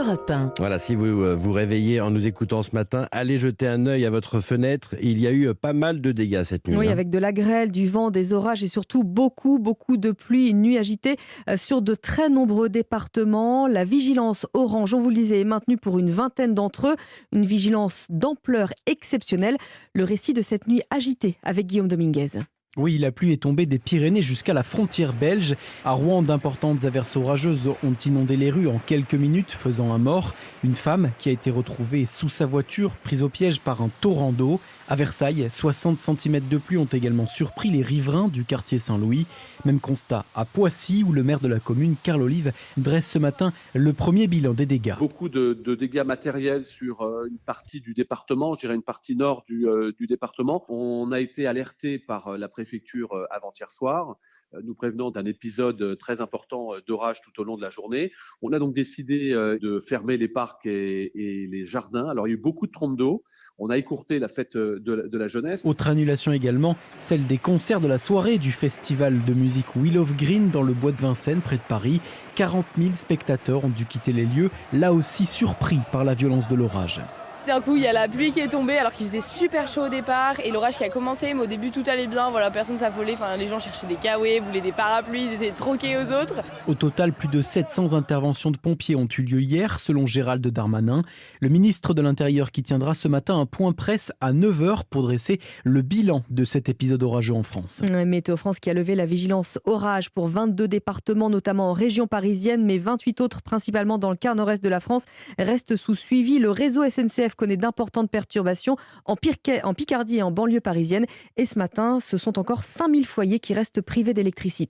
Europe 1. Voilà, si vous vous réveillez en nous écoutant ce matin, allez jeter un œil à votre fenêtre. Il y a eu pas mal de dégâts cette nuit. Oui, avec de la grêle, du vent, des orages et surtout beaucoup de pluie. Une nuit agitée sur de très nombreux départements. La vigilance orange, on vous le disait, est maintenue pour une vingtaine d'entre eux. Une vigilance d'ampleur exceptionnelle. Le récit de cette nuit agitée avec Guillaume Dominguez. Oui, la pluie est tombée des Pyrénées jusqu'à la frontière belge. À Rouen, d'importantes averses orageuses ont inondé les rues en quelques minutes, faisant un mort. Une femme qui a été retrouvée sous sa voiture, prise au piège par un torrent d'eau. À Versailles, 60 cm de pluie ont également surpris les riverains du quartier Saint-Louis. Même constat à Poissy, où le maire de la commune, Carl Olive, dresse ce matin le premier bilan des dégâts. Beaucoup de dégâts matériels sur une partie du département, je dirais une partie nord du département. On a été alerté par la préfecture avant-hier soir, nous prévenant d'un épisode très important d'orage tout au long de la journée. On a donc décidé de fermer les parcs et les jardins. Alors il y a eu beaucoup de trompes d'eau. On a écourté la fête de la jeunesse. Autre annulation également, celle des concerts de la soirée du festival de musique Wheel of Green dans le bois de Vincennes, près de Paris. 40 000 spectateurs ont dû quitter les lieux, là aussi surpris par la violence de l'orage. D'un coup, il y a la pluie qui est tombée alors qu'il faisait super chaud au départ et l'orage qui a commencé, mais au début tout allait bien, voilà, personne s'affolait, les gens cherchaient des kawaii, voulaient des parapluies, ils essayaient de troquer aux autres. Au total, plus de 700 interventions de pompiers ont eu lieu hier, selon Gérald Darmanin. Le ministre de l'Intérieur qui tiendra ce matin un point presse à 9h pour dresser le bilan de cet épisode orageux en France. Météo France qui a levé la vigilance orage pour 22 départements, notamment en région parisienne, mais 28 autres, principalement dans le quart nord-est de la France, restent sous suivi. Le réseau SNCF connaît d'importantes perturbations en Picardie et en banlieue parisienne. Et ce matin, ce sont encore 5000 foyers qui restent privés d'électricité.